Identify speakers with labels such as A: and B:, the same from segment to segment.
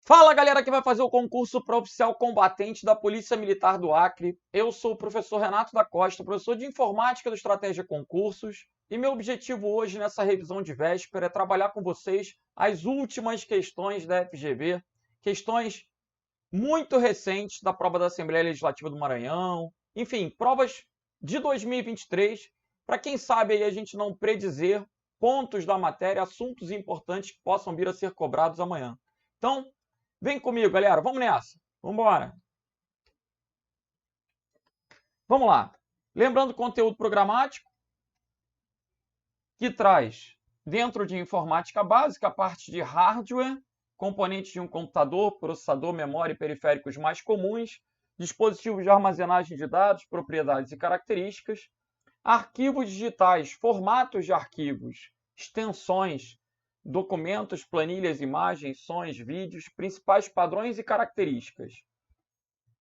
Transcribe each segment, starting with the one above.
A: Fala, galera que vai fazer o concurso para oficial combatente da Polícia Militar do Acre. Eu sou o professor Renato da Costa, professor de Informática do Estratégia Concursos, e meu objetivo hoje nessa revisão de véspera é trabalhar com vocês as últimas questões da FGV, questões muito recentes da prova da Assembleia Legislativa do Maranhão, enfim, provas de 2023, para quem sabe aí a gente não predizer pontos da matéria, assuntos importantes que possam vir a ser cobrados amanhã. Então, vem comigo, galera. Vamos nessa. Vamos embora. Vamos lá. Lembrando o conteúdo programático, que traz, dentro de informática básica, a parte de hardware, componentes de um computador, processador, memória e periféricos mais comuns, dispositivos de armazenagem de dados, propriedades e características, arquivos digitais, formatos de arquivos, extensões, documentos, planilhas, imagens, sons, vídeos, principais padrões e características,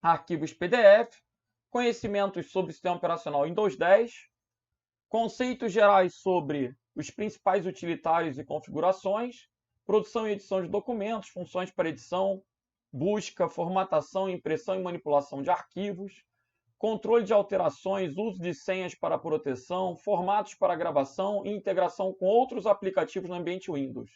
A: arquivos PDF, conhecimentos sobre o sistema operacional Windows 10, conceitos gerais sobre os principais utilitários e configurações, produção e edição de documentos, funções para edição, busca, formatação, impressão e manipulação de arquivos, controle de alterações, uso de senhas para proteção, formatos para gravação e integração com outros aplicativos no ambiente Windows.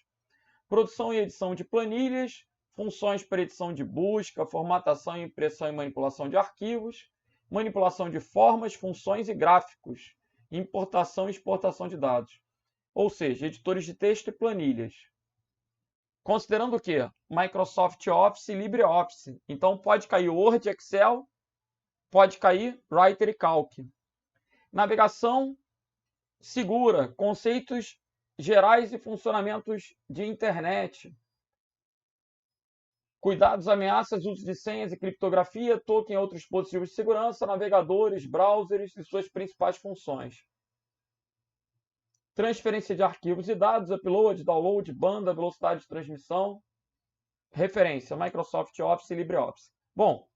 A: Produção e edição de planilhas, funções para edição de busca, formatação, impressão e manipulação de arquivos, manipulação de formas, funções e gráficos, importação e exportação de dados. Ou seja, editores de texto e planilhas. Considerando o quê? Microsoft Office e LibreOffice. Então pode cair Word, Excel, pode cair Writer e Calc. Navegação segura, conceitos gerais e funcionamentos de internet. Cuidados, ameaças, uso de senhas e criptografia, token e outros dispositivos de segurança, navegadores, browsers e suas principais funções. Transferência de arquivos e dados, upload, download, banda, velocidade de transmissão. Referência, Microsoft Office e LibreOffice. Bom,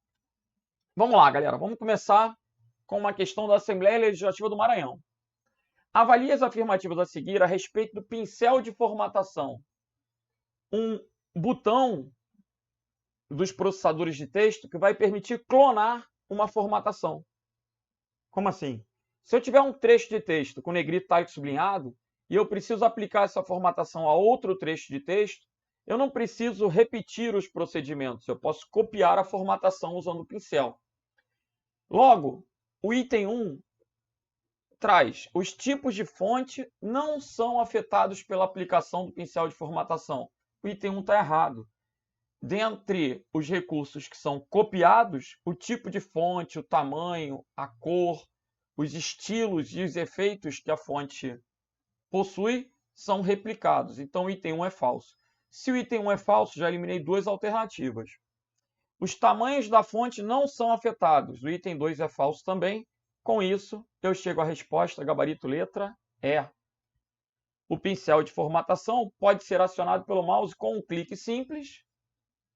A: vamos lá, galera. Vamos começar com uma questão da Assembleia Legislativa do Maranhão. Avalie as afirmativas a seguir a respeito do pincel de formatação. Um botão dos processadores de texto que vai permitir clonar uma formatação. Como assim? Se eu tiver um trecho de texto com negrito, itálico, sublinhado, e eu preciso aplicar essa formatação a outro trecho de texto, eu não preciso repetir os procedimentos, eu posso copiar a formatação usando o pincel. Logo, o item 1 traz os tipos de fonte não são afetados pela aplicação do pincel de formatação. O item 1 está errado. Dentre os recursos que são copiados, o tipo de fonte, o tamanho, a cor, os estilos e os efeitos que a fonte possui são replicados. Então, o item 1 é falso. Se o item 1 é falso, já eliminei duas alternativas. Os tamanhos da fonte não são afetados. O item 2 é falso também. Com isso, eu chego à resposta, gabarito letra E. O pincel de formatação pode ser acionado pelo mouse com um clique simples,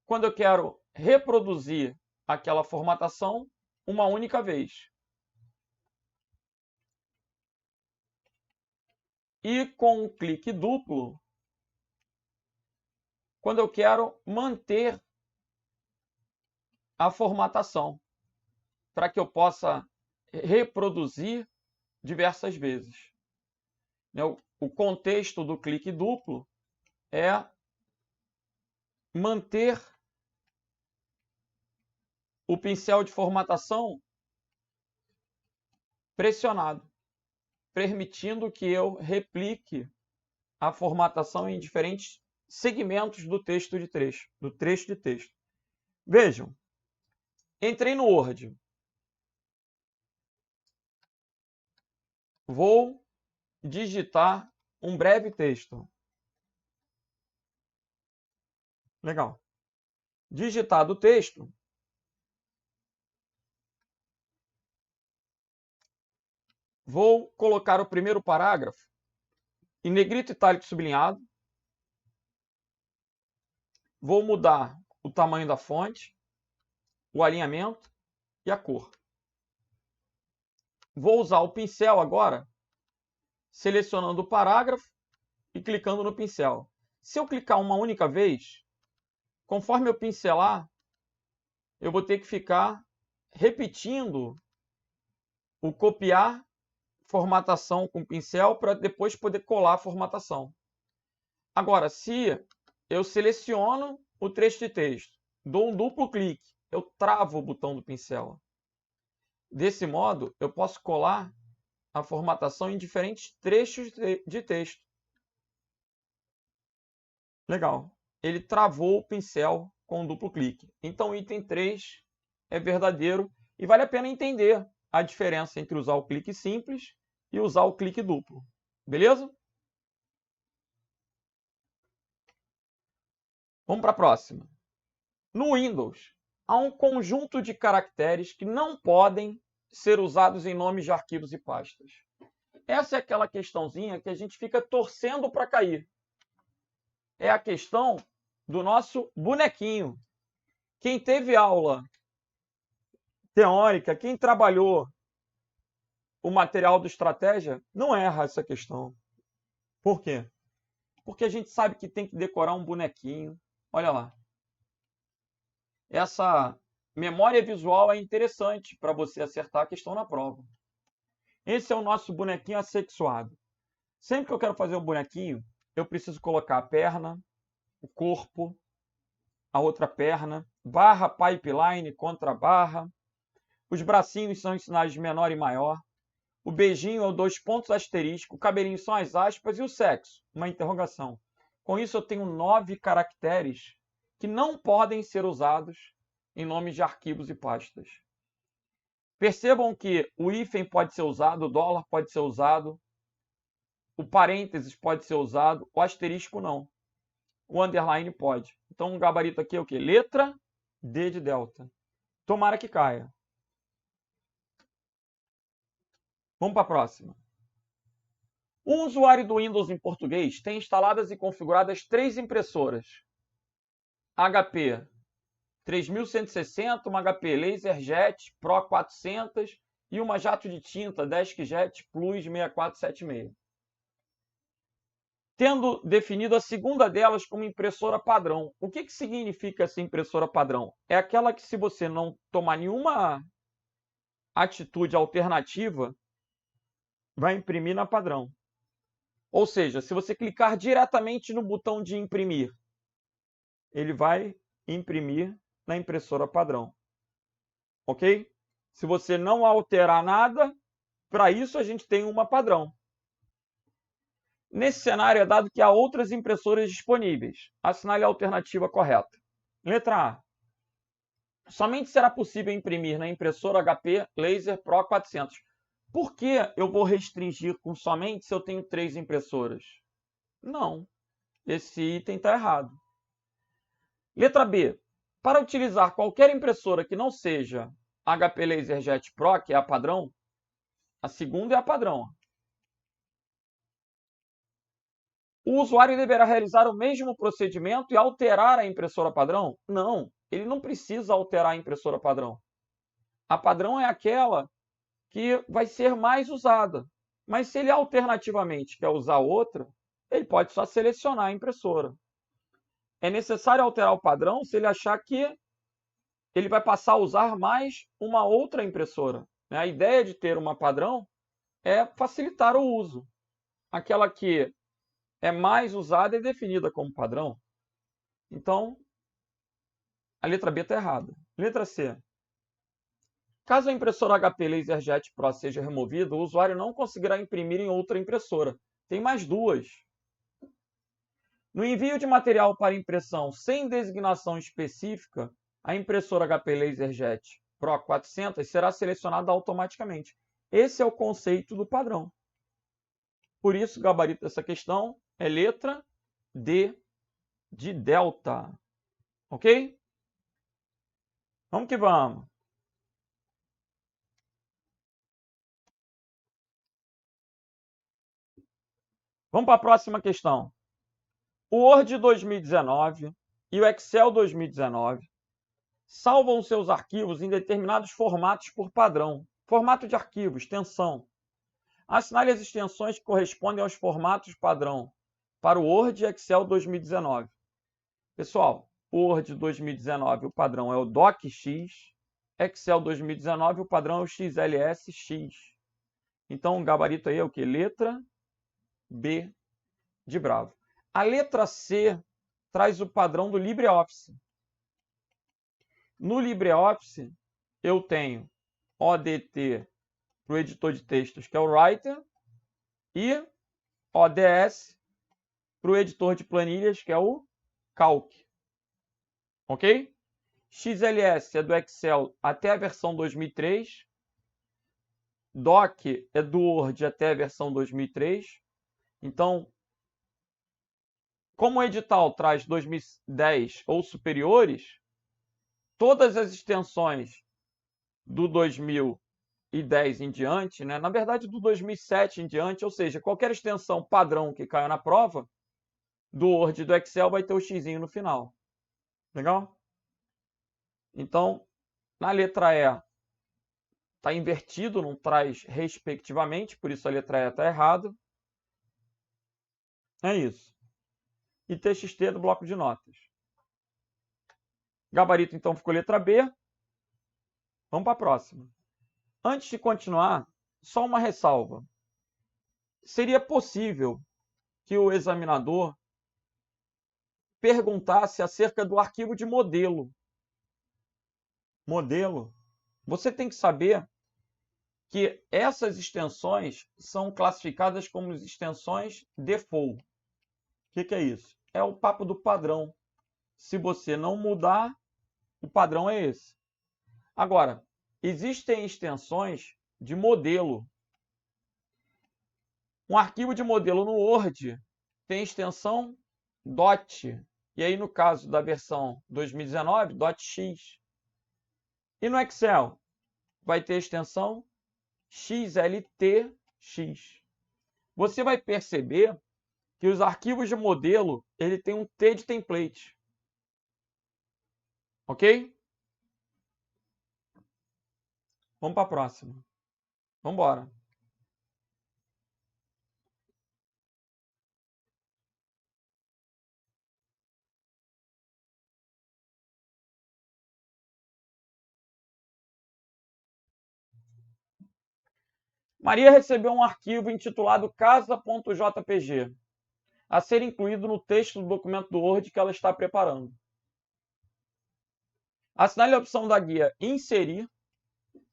A: quando eu quero reproduzir aquela formatação uma única vez. E com um clique duplo, quando eu quero manter a formatação, para que eu possa reproduzir diversas vezes. O contexto do clique duplo é manter o pincel de formatação pressionado, permitindo que eu replique a formatação em diferentes segmentos do trecho de texto. Vejam, entrei no Word. Vou digitar um breve texto. Legal. Digitado o texto, vou colocar o primeiro parágrafo em negrito, itálico, sublinhado. Vou mudar o tamanho da fonte, o alinhamento e a cor. Vou usar o pincel agora, selecionando o parágrafo e clicando no pincel. Se eu clicar uma única vez, conforme eu pincelar, eu vou ter que ficar repetindo o copiar formatação com pincel para depois poder colar a formatação. Agora, se eu seleciono o trecho de texto, dou um duplo clique, eu travo o botão do pincel. Desse modo, eu posso colar a formatação em diferentes trechos de texto. Legal. Ele travou o pincel com um duplo clique. Então, o item 3 é verdadeiro e vale a pena entender a diferença entre usar o clique simples e usar o clique duplo. Beleza? Vamos para a próxima. No Windows, há um conjunto de caracteres que não podem ser usados em nomes de arquivos e pastas. Essa é aquela questãozinha que a gente fica torcendo para cair. É a questão do nosso bonequinho. Quem teve aula teórica, quem trabalhou o material do Estratégia, não erra essa questão. Por quê? Porque a gente sabe que tem que decorar um bonequinho. Olha lá. Essa memória visual é interessante para você acertar a questão na prova. Esse é o nosso bonequinho assexuado. Sempre que eu quero fazer um bonequinho, eu preciso colocar a perna, o corpo, a outra perna, barra, pipeline, contra barra. Os bracinhos são em sinais de menor e maior. O beijinho é o 2 pontos asterisco. O cabelinho são as aspas e o sexo, uma interrogação. Com isso, eu tenho 9 caracteres que não podem ser usados em nomes de arquivos e pastas. Percebam que o hífen pode ser usado, o dólar pode ser usado, o parênteses pode ser usado, o asterisco não. O underline pode. Então, o gabarito aqui é o quê? Letra D de delta. Tomara que caia. Vamos para a próxima. Um usuário do Windows em português tem instaladas e configuradas 3 impressoras. HP 3160, uma HP LaserJet Pro 400 e uma jato de tinta DeskJet Plus 6476. Tendo definido a segunda delas como impressora padrão. O que significa essa impressora padrão? É aquela que, se você não tomar nenhuma atitude alternativa, vai imprimir na padrão. Ou seja, se você clicar diretamente no botão de imprimir, ele vai imprimir na impressora padrão. Ok? Se você não alterar nada, para isso a gente tem uma padrão. Nesse cenário é dado que há outras impressoras disponíveis. Assinale a alternativa correta. Letra A. Somente será possível imprimir na impressora HP Laser Pro 400. Por que eu vou restringir com somente se eu tenho 3 impressoras? Não. Esse item está errado. Letra B. Para utilizar qualquer impressora que não seja HP LaserJet Pro, que é a padrão, a segunda é a padrão. O usuário deverá realizar o mesmo procedimento e alterar a impressora padrão? Não, ele não precisa alterar a impressora padrão. A padrão é aquela que vai ser mais usada. Mas se ele alternativamente quer usar outra, ele pode só selecionar a impressora. É necessário alterar o padrão se ele achar que ele vai passar a usar mais uma outra impressora. A ideia de ter uma padrão é facilitar o uso. Aquela que é mais usada e definida como padrão. Então, a letra B está errada. Letra C. Caso a impressora HP LaserJet Pro seja removida, o usuário não conseguirá imprimir em outra impressora. Tem mais 2. No envio de material para impressão sem designação específica, a impressora HP LaserJet Pro 400 será selecionada automaticamente. Esse é o conceito do padrão. Por isso, o gabarito dessa questão é letra D de delta. Ok? Vamos que vamos. Vamos para a próxima questão. O Word 2019 e o Excel 2019 salvam seus arquivos em determinados formatos por padrão. Formato de arquivo, extensão. Assinale as extensões que correspondem aos formatos padrão para o Word e Excel 2019. Pessoal, Word 2019, o padrão é o DocX. Excel 2019, o padrão é o XLSX. Então, o gabarito aí é o quê? Letra B de Bravo. A letra C traz o padrão do LibreOffice. No LibreOffice, eu tenho ODT para o editor de textos, que é o Writer, e ODS para o editor de planilhas, que é o Calc. Ok? XLS é do Excel até a versão 2003. Doc é do Word até a versão 2003. Então, como o edital traz 2010 ou superiores, todas as extensões do 2010 em diante, né? Na verdade do 2007 em diante, ou seja, qualquer extensão padrão que caia na prova, do Word e do Excel vai ter o xizinho no final. Legal? Então, na letra E, está invertido, não traz respectivamente, por isso a letra E está errada. É isso. E TXT do bloco de notas. Gabarito, então, ficou letra B. Vamos para a próxima. Antes de continuar, só uma ressalva. Seria possível que o examinador perguntasse acerca do arquivo de modelo. Modelo. Você tem que saber que essas extensões são classificadas como extensões default. O que é isso? É o papo do padrão. Se você não mudar, o padrão é esse. Agora, existem extensões de modelo. Um arquivo de modelo no Word tem extensão .dot. E aí, no caso da versão 2019, .x. E no Excel, vai ter extensão XLTX. Você vai perceber que os arquivos de modelo ele tem um T de template. Ok? Vamos para a próxima. Vamos embora. Maria recebeu um arquivo intitulado casa.jpg, a ser incluído no texto do documento do Word que ela está preparando. Assinale a opção da guia Inserir,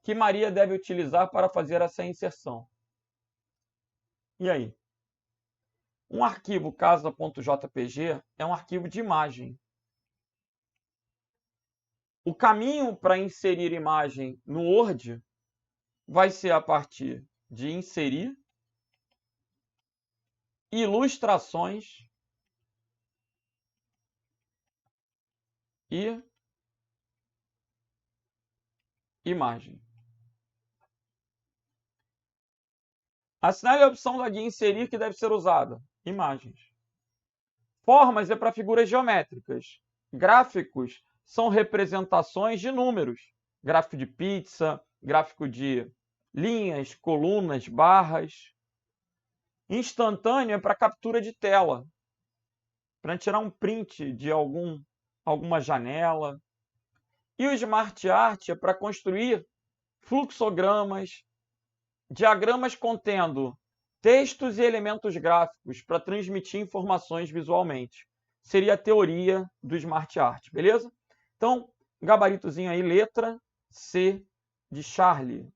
A: que Maria deve utilizar para fazer essa inserção. E aí? Um arquivo casa.jpg é um arquivo de imagem. O caminho para inserir imagem no Word vai ser a partir de inserir, ilustrações e imagem. Assinale a opção da guia Inserir que deve ser usada. Imagens. Formas é para figuras geométricas. Gráficos são representações de números. Gráfico de pizza, gráfico de linhas, colunas, barras. Instantâneo é para captura de tela. Para tirar um print de alguma janela. E o Smart Art é para construir fluxogramas, diagramas contendo textos e elementos gráficos para transmitir informações visualmente. Seria a teoria do Smart Art, beleza? Então, gabaritozinho aí, letra C de Charlie.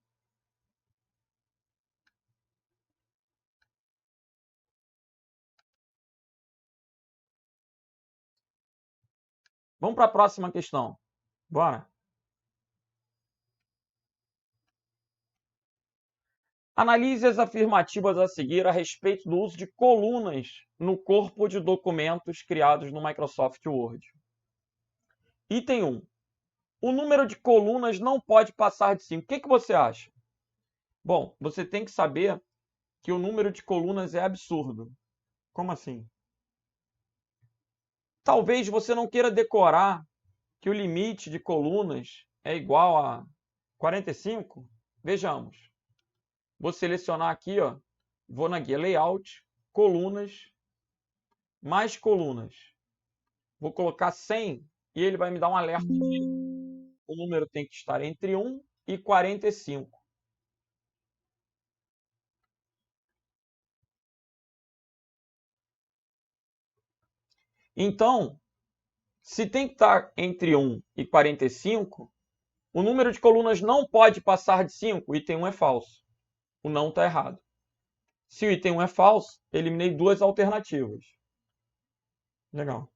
A: Vamos para a próxima questão. Bora. Analise as afirmativas a seguir a respeito do uso de colunas no corpo de documentos criados no Microsoft Word. Item 1. O número de colunas não pode passar de 5. O que você acha? Bom, você tem que saber que o número de colunas é absurdo. Como assim? Talvez você não queira decorar que o limite de colunas é igual a 45. Vejamos. Vou selecionar aqui, ó, vou na guia Layout, Colunas, mais colunas. Vou colocar 100 e ele vai me dar um alerta de o número tem que estar entre 1 e 45. Então, se tem que estar entre 1 e 45, o número de colunas não pode passar de 5. O item 1 é falso. O não está errado. Se o item 1 é falso, eliminei duas alternativas. Legal.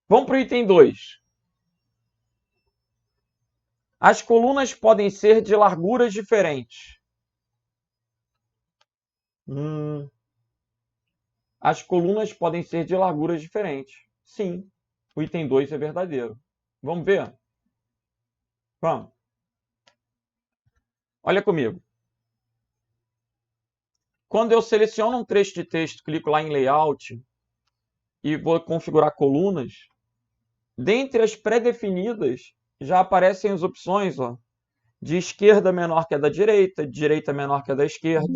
A: Vamos para o item 2. As colunas podem ser de larguras diferentes. As colunas podem ser de larguras diferentes. Sim, o item 2 é verdadeiro. Vamos ver? Vamos. Olha comigo. Quando eu seleciono um trecho de texto, clico lá em Layout e vou configurar colunas, dentre as pré-definidas já aparecem as opções, ó, de esquerda menor que a da direita, de direita menor que a da esquerda.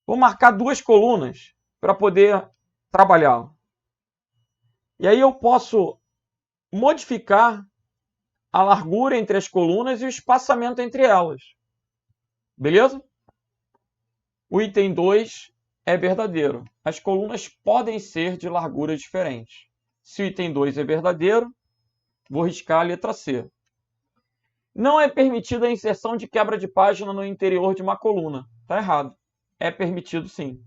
A: Vou marcar duas colunas para poder trabalhar. E aí eu posso modificar a largura entre as colunas e o espaçamento entre elas. Beleza? O item 2 é verdadeiro. As colunas podem ser de larguras diferentes. Se o item 2 é verdadeiro, vou riscar a letra C. Não é permitida a inserção de quebra de página no interior de uma coluna. Está errado. É permitido sim.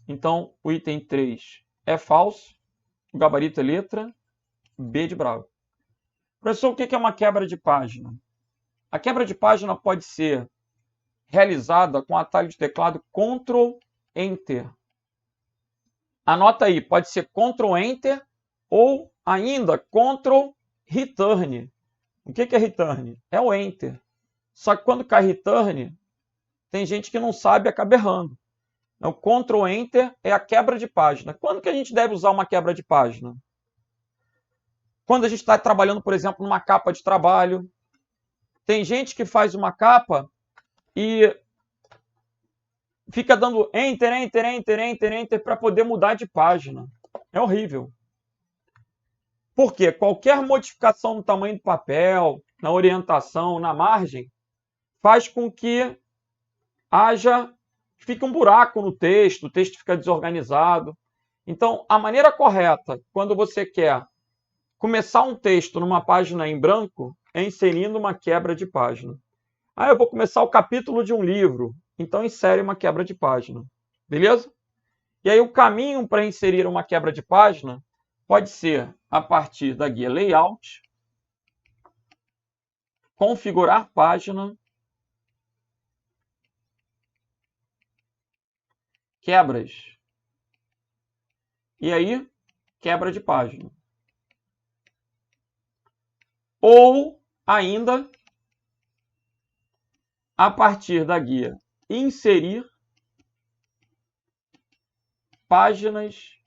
A: Então, o item 3 é falso. O gabarito é letra B de bravo. Professor, o que é uma quebra de página? A quebra de página pode ser realizada com o atalho de teclado Ctrl Enter. Anota aí, pode ser Ctrl Enter ou ainda Ctrl Return. O que é return? É o Enter. Só que quando cai return, tem gente que não sabe e acaba errando. O Ctrl Enter é a quebra de página. Quando que a gente deve usar uma quebra de página? Quando a gente está trabalhando, por exemplo, numa capa de trabalho. Tem gente que faz uma capa e fica dando Enter, Enter, Enter, Enter, Enter para poder mudar de página. É horrível. Por quê? Qualquer modificação no tamanho do papel, na orientação, na margem, faz com que fique um buraco no texto, o texto fica desorganizado. Então, a maneira correta, quando você quer começar um texto numa página em branco, é inserindo uma quebra de página. Eu vou começar o capítulo de um livro, então insere uma quebra de página. Beleza? E aí o caminho para inserir uma quebra de página pode ser a partir da guia Layout, configurar página, quebras. E aí, quebra de página. Ou ainda, a partir da guia inserir páginas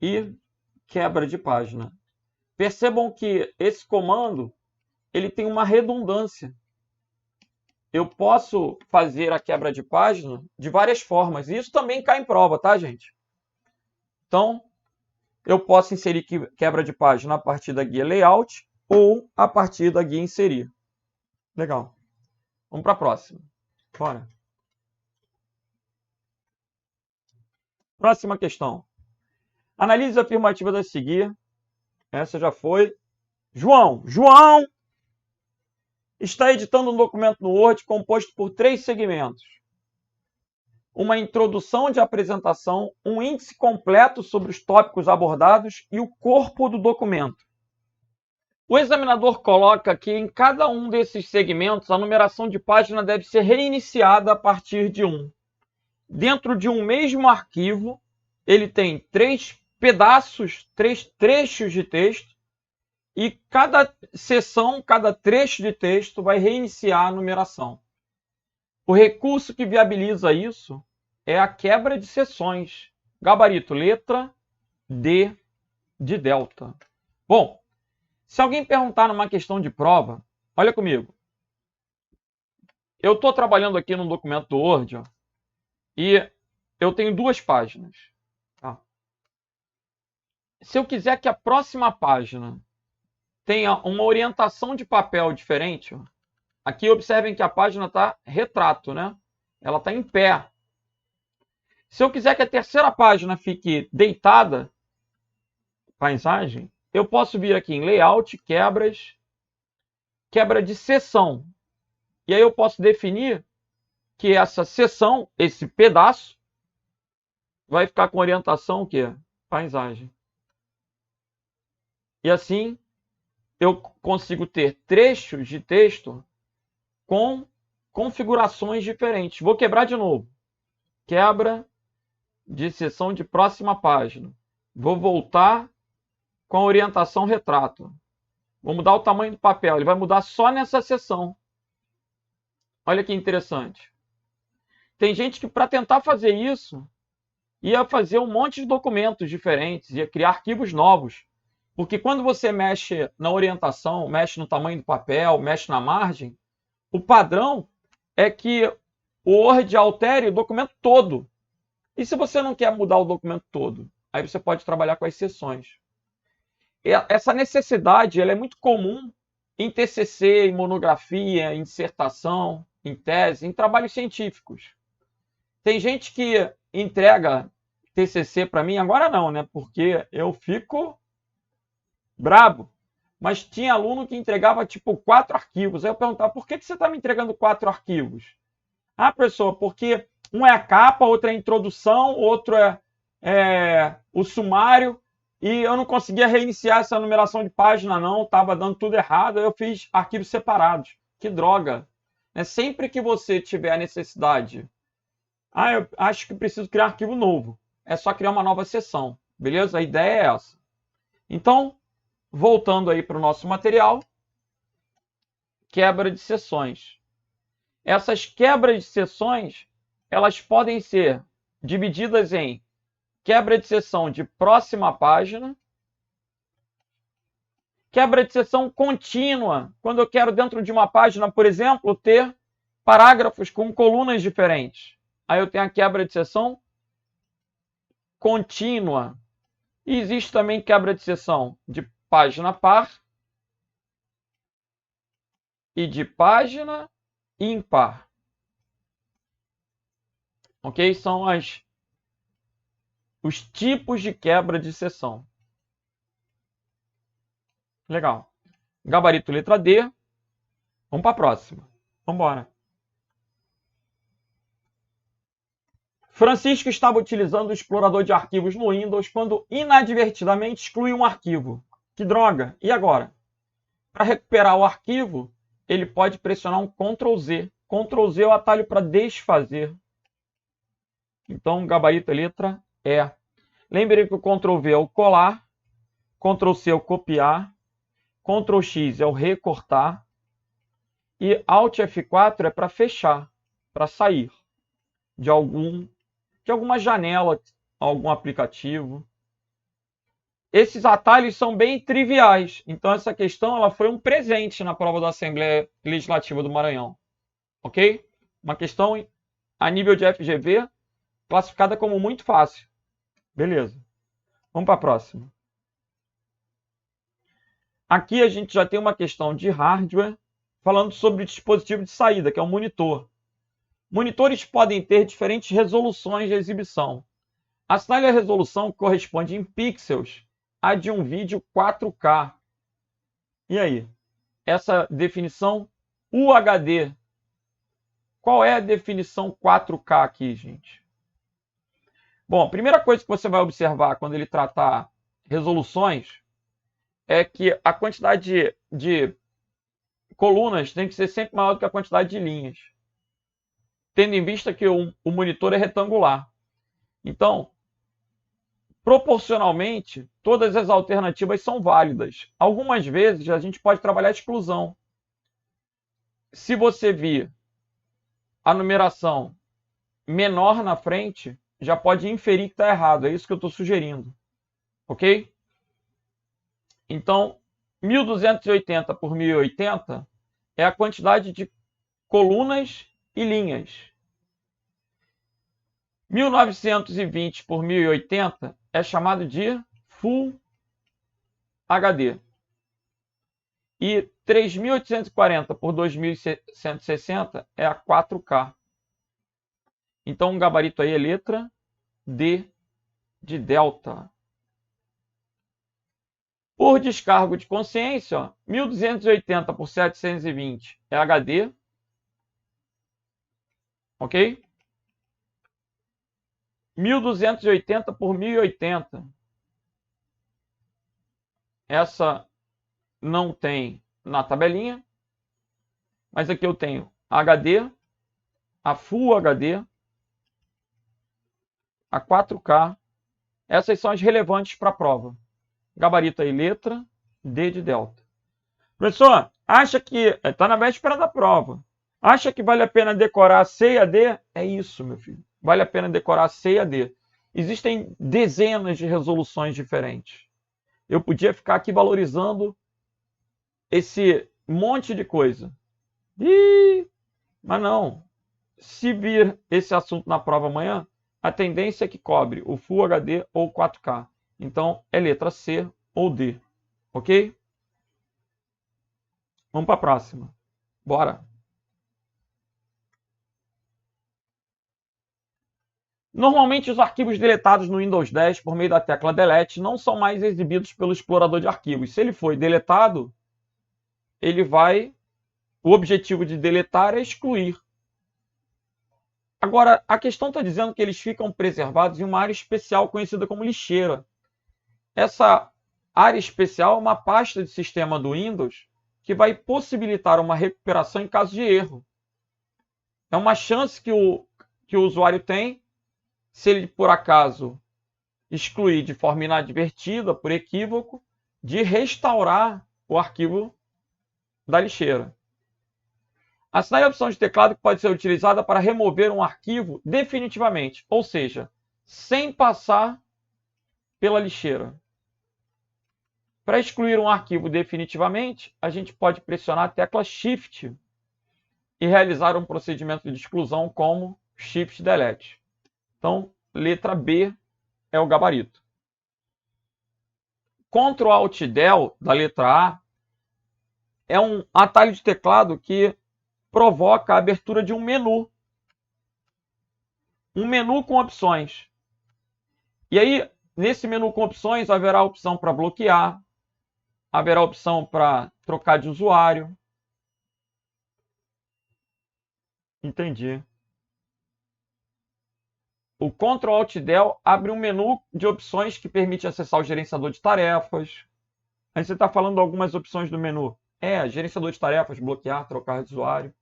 A: e quebra de página. Percebam que esse comando ele tem uma redundância. Eu posso fazer a quebra de página de várias formas. Isso também cai em prova, tá, gente? Então, eu posso inserir quebra de página a partir da guia Layout ou a partir da guia Inserir. Legal. Vamos para a próxima. Bora. Próxima questão. Analise a afirmativa a seguir. Essa já foi. João está editando um documento no Word composto por 3 segmentos. Uma introdução de apresentação, um índice completo sobre os tópicos abordados e o corpo do documento. O examinador coloca que em cada um desses segmentos a numeração de página deve ser reiniciada a partir de 1. Dentro de um mesmo arquivo, ele tem 3 pedaços, 3 trechos de texto, e cada seção, cada trecho de texto vai reiniciar a numeração. O recurso que viabiliza isso é a quebra de seções. Gabarito, letra D de delta. Bom, se alguém perguntar numa questão de prova, olha comigo. eu estou trabalhando aqui no documento do Word, ó, e eu tenho 2 páginas. Tá? Se eu quiser que a próxima página tenha uma orientação de papel diferente, ó, aqui observem que a página está retrato, né? Ela está em pé. Se eu quiser que a terceira página fique deitada, paisagem, eu posso vir aqui em Layout, Quebras, Quebra de seção. E aí eu posso definir que essa seção, esse pedaço, vai ficar com orientação o quê? Paisagem. E assim eu consigo ter trechos de texto com configurações diferentes. Vou quebrar de novo. Quebra de seção de próxima página. Vou voltar com a orientação retrato. Vou mudar o tamanho do papel. Ele vai mudar só nessa seção. Olha que interessante. Tem gente que, para tentar fazer isso, ia fazer um monte de documentos diferentes, ia criar arquivos novos. Porque quando você mexe na orientação, mexe no tamanho do papel, mexe na margem, o padrão é que o Word altere o documento todo. E se você não quer mudar o documento todo, aí você pode trabalhar com as seções. Essa necessidade ela é muito comum em TCC, em monografia, em dissertação, em tese, em trabalhos científicos. Tem gente que entrega TCC para mim, agora não, né? Porque eu fico brabo. Mas tinha aluno que entregava tipo 4 arquivos. Aí eu perguntava, por que você está me entregando 4 arquivos? Ah, professor, porque um é a capa, outro é a introdução, outro é o sumário. E eu não conseguia reiniciar essa numeração de página, não. Estava dando tudo errado. Aí eu fiz arquivos separados. Que droga. Sempre que você tiver a necessidade, eu acho que preciso criar um arquivo novo. É só criar uma nova seção. Beleza? A ideia é essa. Então, voltando aí para o nosso material, quebra de seções. Essas quebras de seções, elas podem ser divididas em quebra de seção de próxima página, quebra de seção contínua, quando eu quero dentro de uma página, por exemplo, ter parágrafos com colunas diferentes. Aí eu tenho a quebra de seção contínua. E existe também quebra de seção de página par e de página ímpar. Ok? São os tipos de quebra de seção. Legal. Gabarito letra D. Vamos para a próxima. Vamos embora. Francisco estava utilizando o explorador de arquivos no Windows quando inadvertidamente excluiu um arquivo. Que droga! E agora? Para recuperar o arquivo, ele pode pressionar um Ctrl Z. Ctrl Z é o atalho para desfazer. Então, gabarito é letra E. Lembrem que o Ctrl V é o colar, Ctrl C é o copiar, Ctrl X é o recortar e Alt F4 é para fechar, para sair de alguma janela, algum aplicativo. Esses atalhos são bem triviais, então essa questão ela foi um presente na prova da Assembleia Legislativa do Maranhão. Ok? Uma questão a nível de FGV, classificada como muito fácil. Beleza. Vamos para a próxima. Aqui a gente já tem uma questão de hardware, falando sobre o dispositivo de saída, que é o monitor. Monitores podem ter diferentes resoluções de exibição. Assinale a resolução que corresponde em pixels a de um vídeo 4K. E aí? Essa definição UHD. Qual é a definição 4K aqui, gente? Bom, a primeira coisa que você vai observar quando ele tratar resoluções é que a quantidade de colunas tem que ser sempre maior do que a quantidade de linhas, tendo em vista que o monitor é retangular. Então, proporcionalmente, todas as alternativas são válidas. Algumas vezes a gente pode trabalhar a exclusão. Se você vir a numeração menor na frente, já pode inferir que está errado. É isso que eu estou sugerindo. Ok? Então, 1280 por 1080 é a quantidade de colunas e linhas. 1920 por 1080 é chamado de Full HD. E 3840 por 2160 é a 4K. Então o gabarito aí é letra D de delta. Por descargo de consciência, ó, 1280 por 720 é HD. Ok? 1280 por 1080. Essa não tem na tabelinha. Mas aqui eu tenho HD, a Full HD, a 4K. Essas são as relevantes para a prova. Gabarito aí, letra D de delta. Professor, acha que... Está na véspera da prova. Acha que vale a pena decorar C e AD? É isso, meu filho. Vale a pena decorar C e AD. Existem dezenas de resoluções diferentes. Eu podia ficar aqui valorizando esse monte de coisa. Mas não. Se vir esse assunto na prova amanhã, a tendência é que cobre o Full HD ou 4K. Então, é letra C ou D. Ok? Vamos para a próxima. Bora! Normalmente, os arquivos deletados no Windows 10 por meio da tecla Delete não são mais exibidos pelo explorador de arquivos. Se ele foi deletado, ele vai... O objetivo de deletar é excluir. Agora, a questão está dizendo que eles ficam preservados em uma área especial conhecida como lixeira. Essa área especial é uma pasta de sistema do Windows que vai possibilitar uma recuperação em caso de erro. É uma chance que o usuário tem, se ele por acaso excluir de forma inadvertida, por equívoco, de restaurar o arquivo da lixeira. Assinale a opção de teclado que pode ser utilizada para remover um arquivo definitivamente, ou seja, sem passar pela lixeira. Para excluir um arquivo definitivamente, a gente pode pressionar a tecla Shift e realizar um procedimento de exclusão como Shift Delete. Então, letra B é o gabarito. Ctrl Alt Del da letra A é um atalho de teclado que provoca a abertura de um menu. Um menu com opções. E aí, nesse menu com opções, haverá a opção para bloquear, haverá a opção para trocar de usuário. Entendi. O Ctrl Alt Del abre um menu de opções que permite acessar o gerenciador de tarefas. Aí você está falando algumas opções do menu. Gerenciador de tarefas, bloquear, trocar de usuário.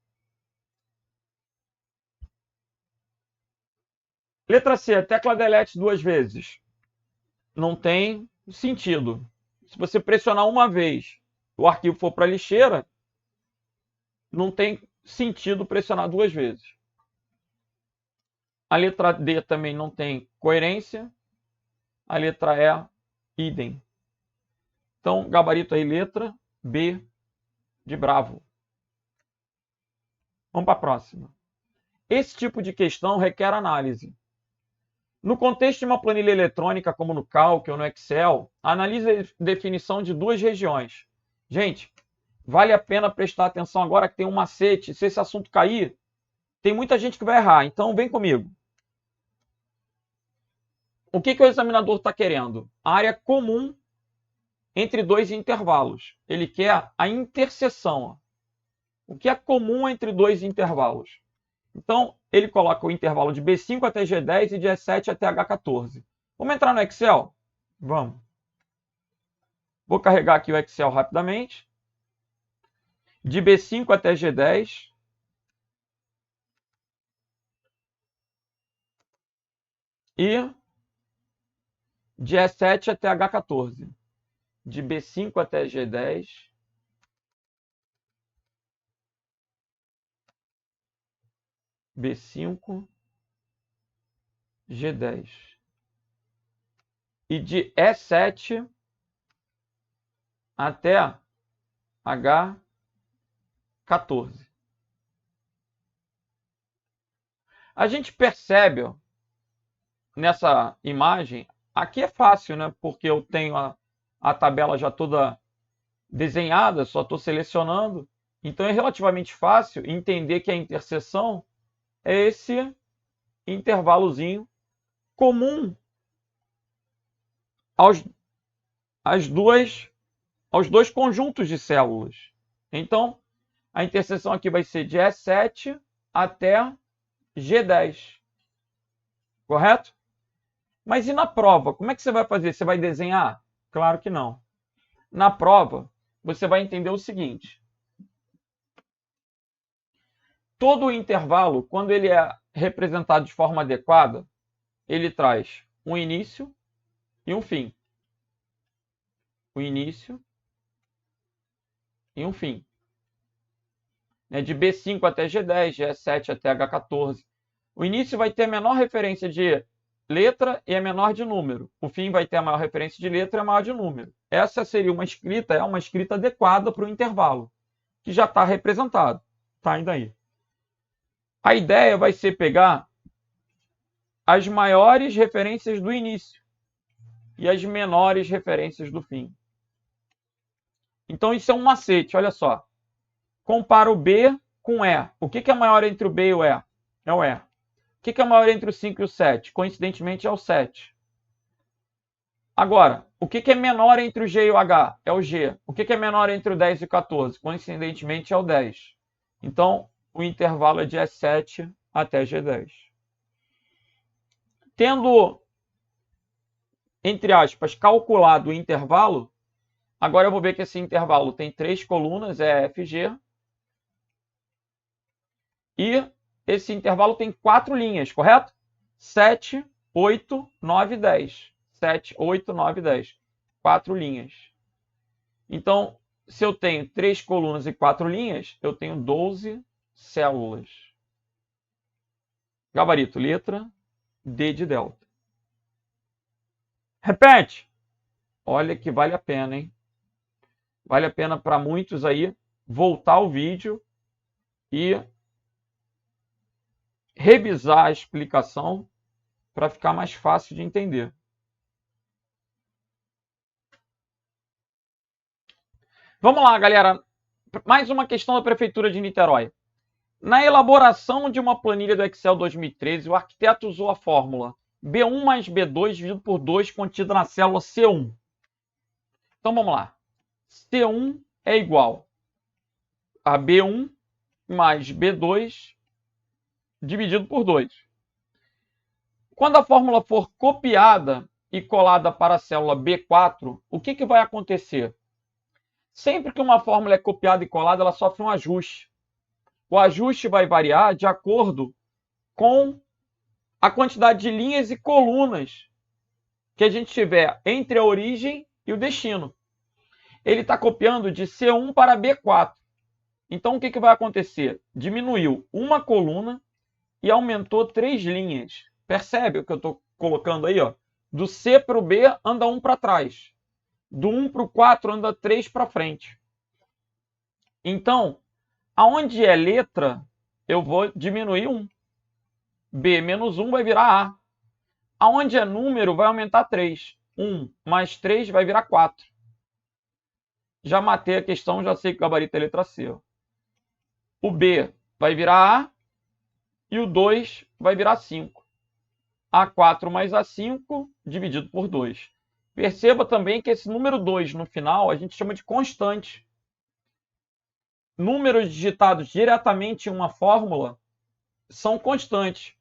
A: Letra C, tecla Delete 2 vezes. Não tem sentido. Se você pressionar uma vez, o arquivo for para a lixeira, não tem sentido pressionar 2 vezes. A letra D também não tem coerência. A letra E, idem. Então, gabarito aí, letra B de bravo. Vamos para a próxima. Esse tipo de questão requer análise. No contexto de uma planilha eletrônica, como no Calc ou no Excel, analise a definição de duas regiões. Gente, vale a pena prestar atenção agora que tem um macete. Se esse assunto cair, tem muita gente que vai errar. Então, vem comigo. O que o examinador está querendo? A área comum entre dois intervalos. Ele quer a interseção. O que é comum entre dois intervalos? Então, ele coloca o intervalo de B5 até G10 e de E7 até H14. Vamos entrar no Excel? Vamos. Vou carregar aqui o Excel rapidamente. De B5 até G10. E de E7 até H14. De B5 até G10. B5, G10. E de E7 até H14. A gente percebe, ó, nessa imagem, aqui é fácil, né? Porque eu tenho a tabela já toda desenhada, só estou selecionando. Então é relativamente fácil entender que a interseção é esse intervalozinho comum aos dois conjuntos de células. Então, a interseção aqui vai ser de E7 até G10. Correto? Mas e na prova? Como é que você vai fazer? Você vai desenhar? Claro que não. Na prova, você vai entender o seguinte. Todo o intervalo, quando ele é representado de forma adequada, ele traz um início e um fim. O início e um fim. De B5 até G10, G7 até H14. O início vai ter a menor referência de letra e a menor de número. O fim vai ter a maior referência de letra e a maior de número. Essa seria uma escrita adequada para o intervalo, que já está representado. Tá indo aí. A ideia vai ser pegar as maiores referências do início e as menores referências do fim. Então isso é um macete, olha só. Compara o B com o E. O que é maior entre o B e o E? É o E. O que é maior entre o 5 e o 7? Coincidentemente é o 7. Agora, o que é menor entre o G e o H? É o G. O que é menor entre o 10 e o 14? Coincidentemente é o 10. Então, o intervalo é de E7 até G10. Tendo, entre aspas, calculado o intervalo, agora eu vou ver que esse intervalo tem 3 colunas, é FG. E esse intervalo tem 4 linhas, correto? 7, 8, 9, 10. 7, 8, 9, 10. 4 linhas. Então, se eu tenho 3 colunas e 4 linhas, eu tenho 12 células. Gabarito, letra D de delta. Repete. Olha que vale a pena, hein? Vale a pena para muitos aí voltar o vídeo e revisar a explicação para ficar mais fácil de entender. Vamos lá, galera. Mais uma questão da Prefeitura de Niterói. Na elaboração de uma planilha do Excel 2013, o arquiteto usou a fórmula B1 mais B2 dividido por 2 contida na célula C1. Então vamos lá. C1 é igual a B1 mais B2 dividido por 2. Quando a fórmula for copiada e colada para a célula B4, o que vai acontecer? Sempre que uma fórmula é copiada e colada, ela sofre um ajuste. O ajuste vai variar de acordo com a quantidade de linhas e colunas que a gente tiver entre a origem e o destino. Ele está copiando de C1 para B4. Então, o que vai acontecer? Diminuiu uma coluna e aumentou 3 linhas. Percebe o que eu estou colocando aí? Ó? Do C para o B, anda 1 para trás. Do 1 para o 4, anda 3 para frente. Então, aonde é letra, eu vou diminuir 1. B menos 1 vai virar A. Aonde é número, vai aumentar 3. 1 mais 3 vai virar 4. Já matei a questão, já sei que o gabarito é letra C. O B vai virar A e o 2 vai virar 5. A4 mais A5 dividido por 2. Perceba também que esse número 2 no final a gente chama de constante. Números digitados diretamente em uma fórmula são constantes.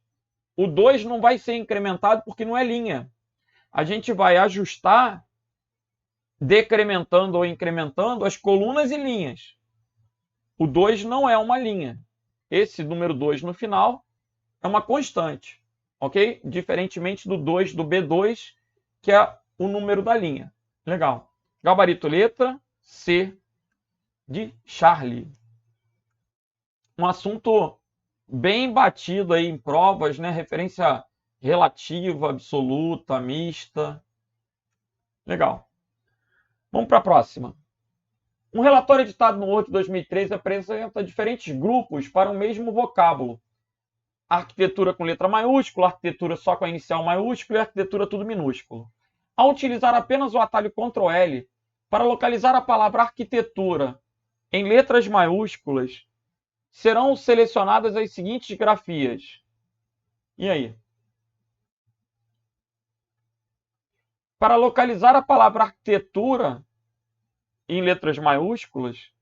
A: O 2 não vai ser incrementado porque não é linha. A gente vai ajustar decrementando ou incrementando as colunas e linhas. O 2 não é uma linha. Esse número 2 no final é uma constante, ok? Diferentemente do 2 do B2, que é o número da linha. Legal. Gabarito letra C de Charlie. Um assunto bem batido aí em provas, né? Referência relativa, absoluta, mista. Legal. Vamos para a próxima. Um relatório editado no Word 2013 apresenta diferentes grupos para o mesmo vocábulo. arquitetura com letra maiúscula, arquitetura só com a inicial maiúscula e arquitetura tudo minúsculo. Ao utilizar apenas o atalho Ctrl L para localizar a palavra arquitetura em letras maiúsculas, serão selecionadas as seguintes grafias. E aí? Para localizar a palavra arquitetura em letras maiúsculas,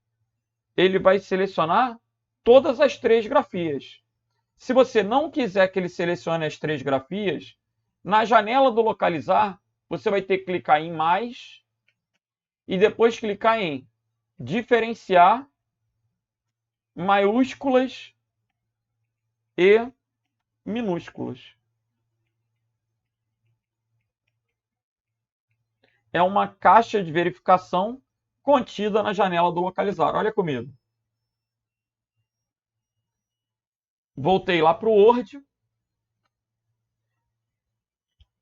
A: ele vai selecionar todas as 3 grafias. Se você não quiser que ele selecione as 3 grafias, na janela do localizar, você vai ter que clicar em mais e depois clicar em diferenciar maiúsculas e minúsculas. É uma caixa de verificação contida na janela do localizar. Olha comigo. Voltei lá para o Word.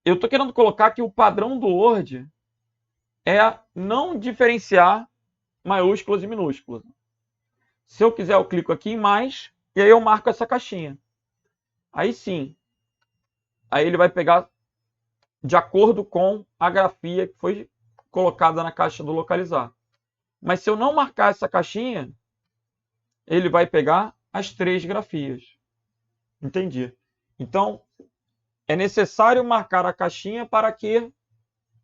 A: Eu estou querendo colocar que o padrão do Word é não diferenciar maiúsculas e minúsculas. Se eu quiser, eu clico aqui em mais e aí eu marco essa caixinha. Aí sim. Aí ele vai pegar de acordo com a grafia que foi colocada na caixa do localizar. Mas se eu não marcar essa caixinha, ele vai pegar as 3 grafias. Entendi. Então, é necessário marcar a caixinha para que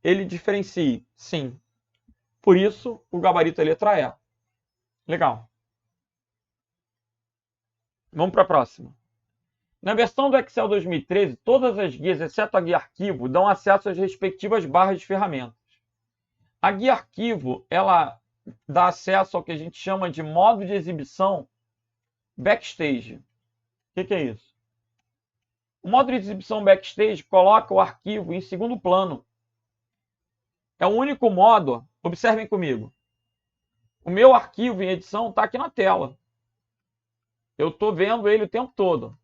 A: ele diferencie. Sim. Por isso, o gabarito é letra E. Legal. Vamos para a próxima. Na versão do Excel 2013, todas as guias, exceto a guia arquivo, dão acesso às respectivas barras de ferramentas. A guia arquivo, ela dá acesso ao que a gente chama de modo de exibição backstage. O que é isso? O modo de exibição backstage coloca o arquivo em segundo plano. É o único modo, observem comigo. O meu arquivo em edição está aqui na tela. Eu estou vendo ele o tempo todo.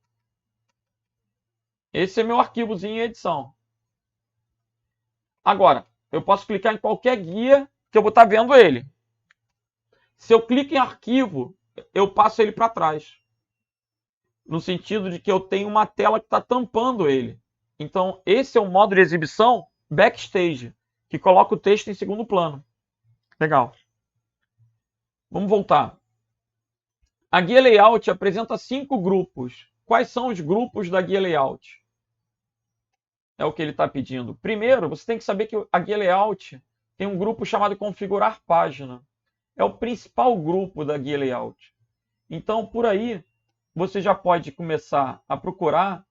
A: Esse é meu arquivozinho em edição. Agora, eu posso clicar em qualquer guia que eu vou estar vendo ele. Se eu clico em arquivo, eu passo ele para trás. No sentido de que eu tenho uma tela que está tampando ele. Então, esse é o modo de exibição backstage, que coloca o texto em segundo plano. Legal. Vamos voltar. A guia layout apresenta 5 grupos. Quais são os grupos da guia layout? É o que ele está pedindo. Primeiro, você tem que saber que a guia layout tem um grupo chamado configurar página. É o principal grupo da guia layout. Então, por aí, você já pode começar a procurar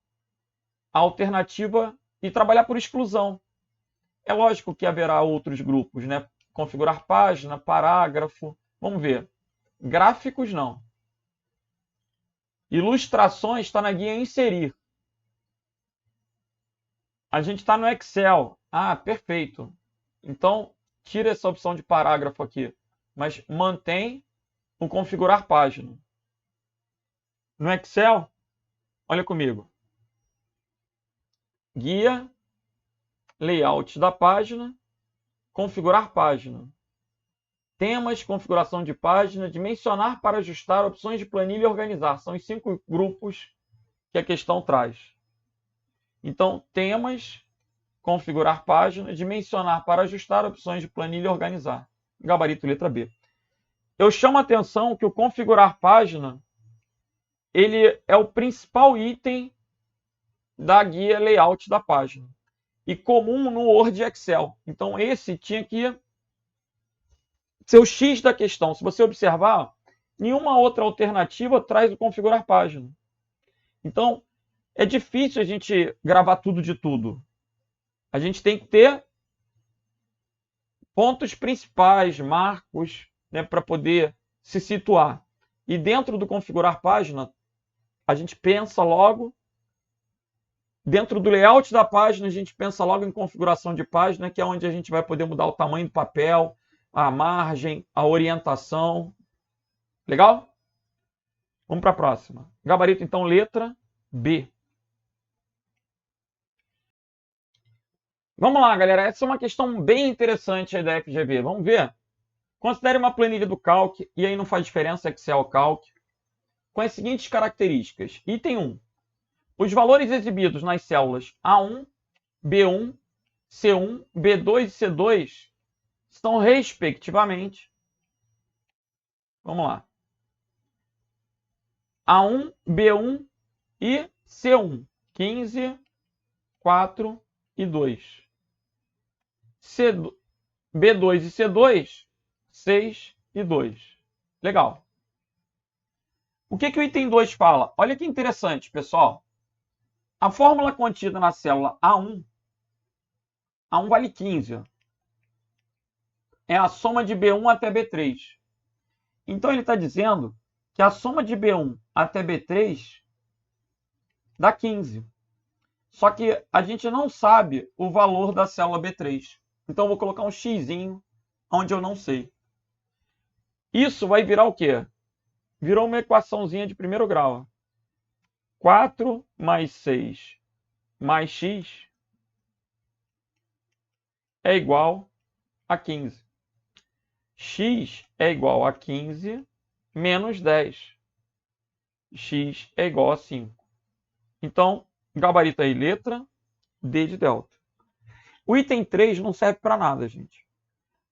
A: a alternativa e trabalhar por exclusão. É lógico que haverá outros grupos, né? Configurar página, parágrafo. Vamos ver. Gráficos, não. Ilustrações está na guia inserir. A gente está no Excel. Ah, perfeito. Então, tira essa opção de parágrafo aqui. Mas mantém o configurar página. No Excel, olha comigo. Guia, layout da página, configurar página. Temas, configuração de página, dimensionar para ajustar, opções de planilha e organizar. São os 5 grupos que a questão traz. Então, temas, configurar página, dimensionar para ajustar, opções de planilha e organizar. Gabarito letra B. Eu chamo a atenção que o configurar página, ele é o principal item da guia layout da página. E comum no Word e Excel. Então, esse tinha que ser o X da questão. Se você observar, nenhuma outra alternativa traz o configurar página. Então, é difícil a gente gravar tudo de tudo. A gente tem que ter pontos principais, marcos, né, para poder se situar. E dentro do configurar página, a gente pensa logo. Dentro do layout da página, a gente pensa logo em configuração de página, que é onde a gente vai poder mudar o tamanho do papel, a margem, a orientação. Legal? Vamos para a próxima. Gabarito, então, letra B. Vamos lá, galera. Essa é uma questão bem interessante aí da FGV. Vamos ver? Considere uma planilha do Calc, e aí não faz diferença Excel ou Calc, com as seguintes características. Item 1. Os valores exibidos nas células A1, B1, C1, B2 e C2 são, respectivamente, vamos lá, A1, B1 e C1, 15, 4 e 2. B2 e C2, 6 e 2. Legal. O que o item 2 fala? Olha que interessante, pessoal. A fórmula contida na célula A1 vale 15. Ó. É a soma de B1 até B3. Então, ele está dizendo que a soma de B1 até B3 dá 15. Só que a gente não sabe o valor da célula B3. Então, eu vou colocar um xzinho onde eu não sei. Isso vai virar o quê? Virou uma equaçãozinha de primeiro grau. 4 mais 6 mais x é igual a 15. X é igual a 15 menos 10. X é igual a 5. Então, gabarito aí, letra D de delta. O item 3 não serve para nada, gente.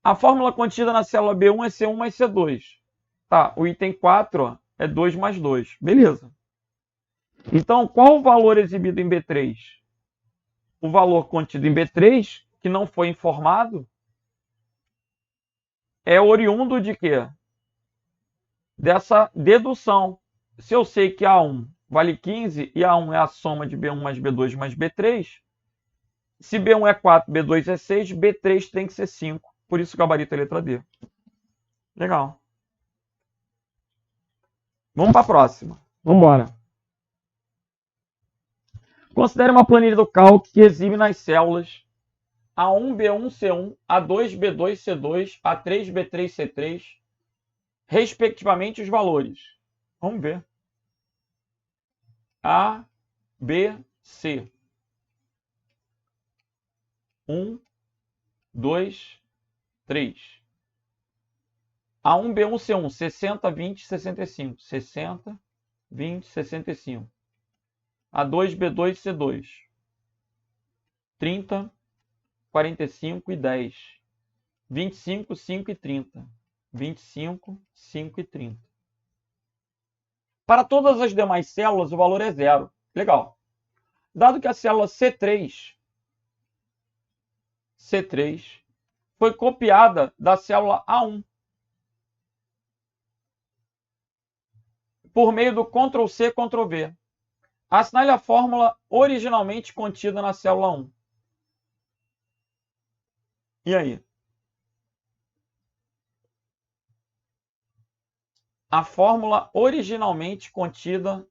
A: A fórmula contida na célula B1 é C1 mais C2. Tá, o item 4 ó, é 2 mais 2. Beleza. Então, qual o valor exibido em B3? O valor contido em B3, que não foi informado, é oriundo de quê? Dessa dedução. Se eu sei que A1 vale 15 e A1 é a soma de B1 mais B2 mais B3, se B1 é 4, B2 é 6, B3 tem que ser 5. Por isso o gabarito é a letra D. Legal. Vamos para a próxima. Vamos embora. Considere uma planilha do cálculo que exibe nas células A1, B1, C1, A2, B2, C2, A3, B3, C3, respectivamente os valores. Vamos ver. A, B, C. 1, 2, 3. A1, B1, C1, 60, 20, 65. 60, 20, 65. A2, B2, C2. 30, 45 e 10. 25, 5 e 30. 25, 5 e 30. Para todas as demais células, o valor é zero. Legal. Dado que a célula C3 foi copiada da célula A1 por meio do Ctrl+C, Ctrl+V. Assinale a fórmula originalmente contida na célula 1. E aí? A fórmula originalmente contida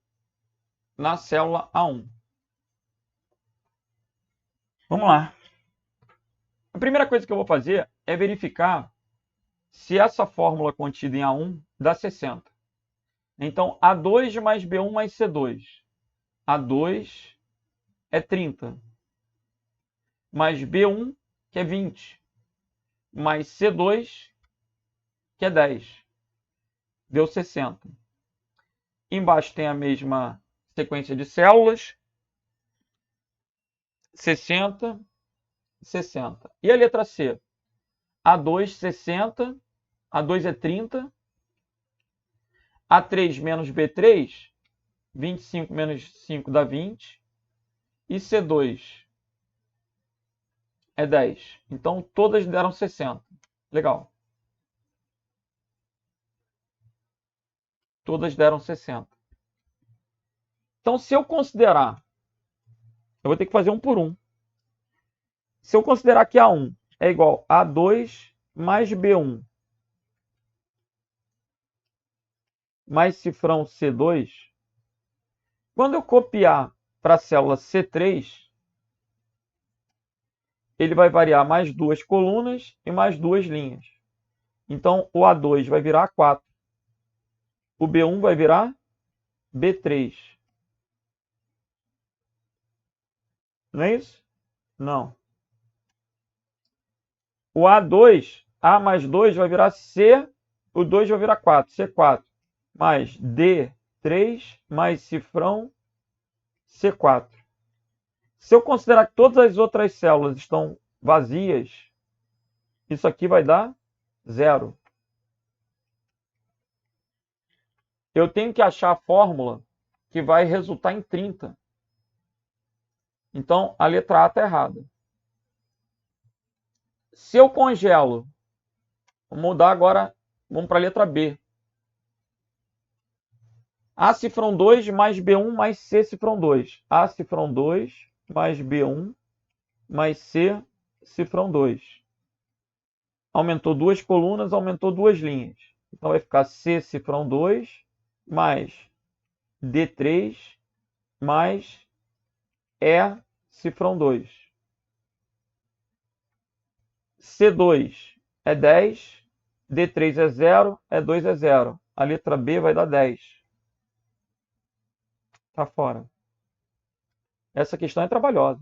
A: na célula A1. Vamos lá. A primeira coisa que eu vou fazer é verificar se essa fórmula contida em A1 dá 60. Então, A2 mais B1 mais C2. A2 é 30. Mais B1, que é 20. Mais C2, que é 10. Deu 60. Embaixo tem a mesma sequência de células. 60, 60. E a letra C? A2, 60. A2 é 30. A3 menos B3, 25 menos 5 dá 20. E C2 é 10. Então, todas deram 60. Legal. Todas deram 60. Então, se eu considerar... Eu vou ter que fazer um por um. Se eu considerar que A1 é igual a A2 mais B1 mais cifrão C2, quando eu copiar para a célula C3, ele vai variar mais 2 colunas e mais 2 linhas. Então, o A2 vai virar A4. O B1 vai virar B3. Não é isso? Não. O A2, A mais 2 vai virar C, o 2 vai virar 4, C4. Mais D3, mais cifrão C4. Se eu considerar que todas as outras células estão vazias, isso aqui vai dar 0. Eu tenho que achar a fórmula que vai resultar em 30. Então, a letra A está errada. Se eu congelo, vou mudar agora, vamos para a letra B. A cifrão 2 mais B1 mais C cifrão 2. A cifrão 2 mais B1 mais C cifrão 2. Aumentou duas colunas, aumentou duas linhas. Então vai ficar C cifrão 2 mais D3 mais E cifrão 2. C2 é 10, D3 é 0, E2 é 0. A letra B vai dar 10. Tá fora. Essa questão é trabalhosa.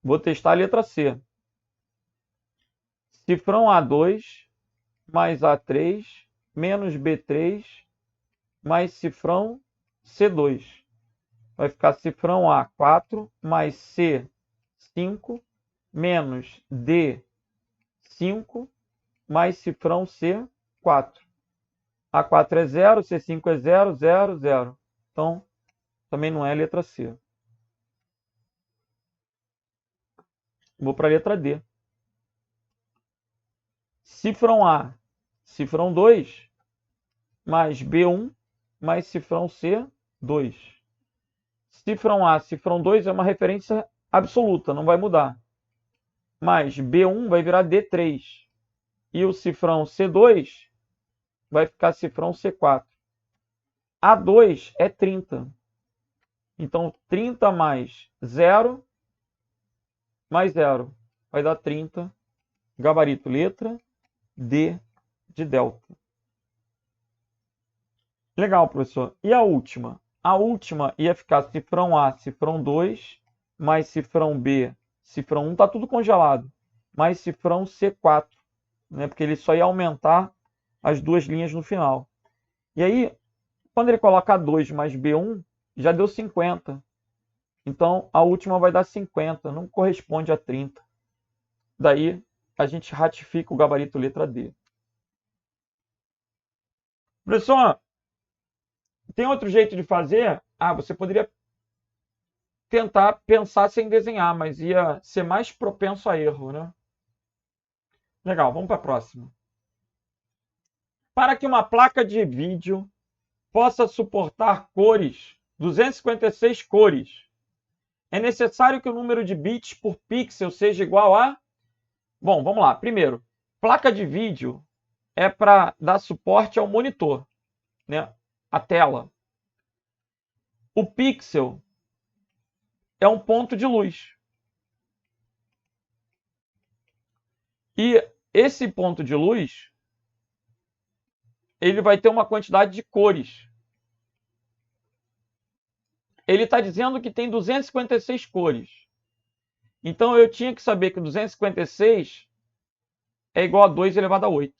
A: Vou testar a letra C. Cifrão A2 mais A3 menos B3 mais cifrão C2. Vai ficar cifrão A4 mais C5 menos D5 mais cifrão C4. A4 é 0, C5 é 0, 0, 0. Então, também não é a letra C. Vou para a letra D. Cifrão A, cifrão 2, mais B1, mais cifrão C2. Cifrão A, cifrão 2 é uma referência absoluta, não vai mudar. Mais B1 vai virar D3. E o cifrão C2 vai ficar cifrão C4. A2 é 30. Então, 30 mais 0, mais 0. Vai dar 30. Gabarito letra D de delta. Legal, professor. E a última? A última ia ficar cifrão A, cifrão 2, mais cifrão B, cifrão 1. Está tudo congelado. Mais cifrão C4. Né? Porque ele só ia aumentar as duas linhas no final. E aí, quando ele coloca 2 mais B1, já deu 50. Então, a última vai dar 50, não corresponde a 30. Daí, a gente ratifica o gabarito letra D. Professor, tem outro jeito de fazer? Você poderia tentar pensar sem desenhar, mas ia ser mais propenso a erro, né? Legal, vamos para a próxima. Para que uma placa de vídeo possa suportar cores, 256 cores, é necessário que o número de bits por pixel seja igual a... Bom, vamos lá. Primeiro, placa de vídeo é para dar suporte ao monitor, né? A tela. O pixel é um ponto de luz. E esse ponto de luz, ele vai ter uma quantidade de cores. Ele está dizendo que tem 256 cores. Então, eu tinha que saber que 256 é igual a 2 elevado a 8.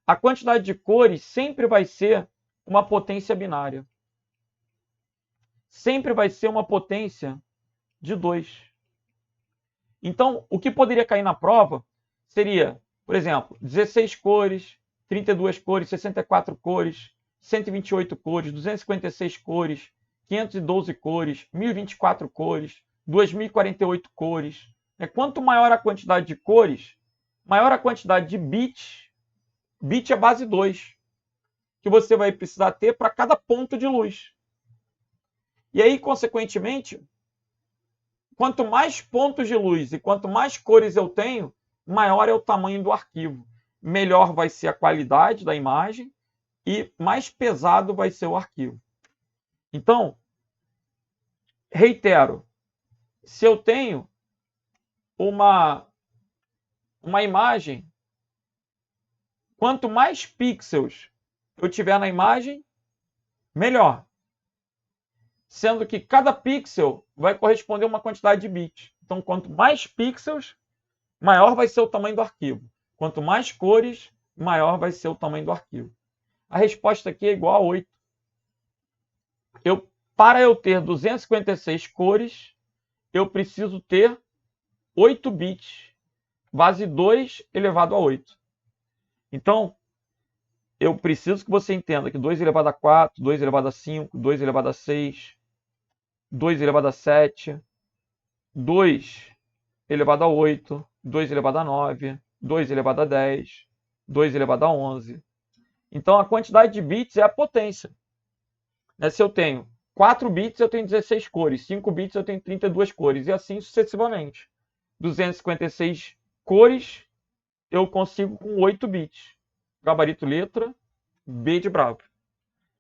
A: A quantidade de cores sempre vai ser uma potência binária. Sempre vai ser uma potência de 2. Então, o que poderia cair na prova seria, por exemplo, 16 cores, 32 cores, 64 cores, 128 cores, 256 cores, 512 cores, 1024 cores, 2048 cores. Quanto maior a quantidade de cores, maior a quantidade de bits. Bit é base 2, que você vai precisar ter para cada ponto de luz. E aí, consequentemente, quanto mais pontos de luz e quanto mais cores eu tenho, maior é o tamanho do arquivo. Melhor vai ser a qualidade da imagem e mais pesado vai ser o arquivo. Então, reitero, se eu tenho uma imagem, quanto mais pixels eu tiver na imagem, melhor. Sendo que cada pixel vai corresponder a uma quantidade de bits. Então, quanto mais pixels, maior vai ser o tamanho do arquivo. Quanto mais cores, maior vai ser o tamanho do arquivo. A resposta aqui é igual a 8. para eu ter 256 cores, eu preciso ter 8 bits, base 2 elevado a 8. Então, eu preciso que você entenda que 2 elevado a 4, 2 elevado a 5, 2 elevado a 6, 2 elevado a 7, 2 elevado a 8, 2 elevado a 9, 2 elevado a 10, 2 elevado a 11. Então, a quantidade de bits é a potência. Se eu tenho 4 bits, eu tenho 16 cores. 5 bits, eu tenho 32 cores. E assim sucessivamente. 256 cores, eu consigo com 8 bits. Gabarito letra, B de bravo.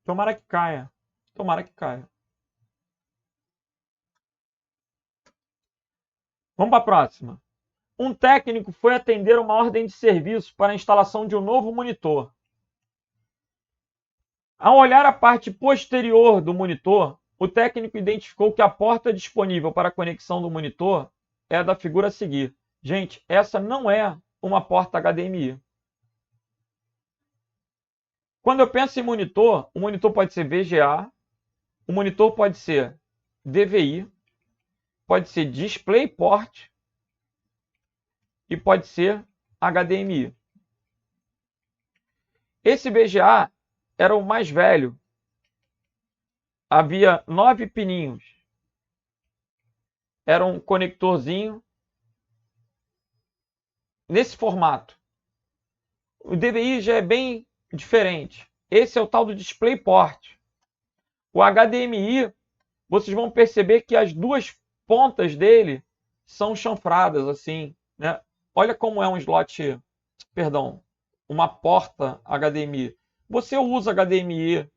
A: Tomara que caia. Tomara que caia. Vamos para a próxima. Um técnico foi atender uma ordem de serviço para a instalação de um novo monitor. Ao olhar a parte posterior do monitor, o técnico identificou que a porta disponível para a conexão do monitor é a da figura a seguir. Gente, essa não é uma porta HDMI. Quando eu penso em monitor, o monitor pode ser VGA, o monitor pode ser DVI, pode ser DisplayPort e pode ser HDMI. Esse VGA era o mais velho. Havia 9 pininhos. Era um conectorzinho nesse formato. O DVI já é bem diferente. Esse é o tal do DisplayPort. O HDMI, vocês vão perceber que as duas pontas dele são chanfradas assim, né? Olha como é um slot, perdão, uma porta HDMI. Você usa HDMI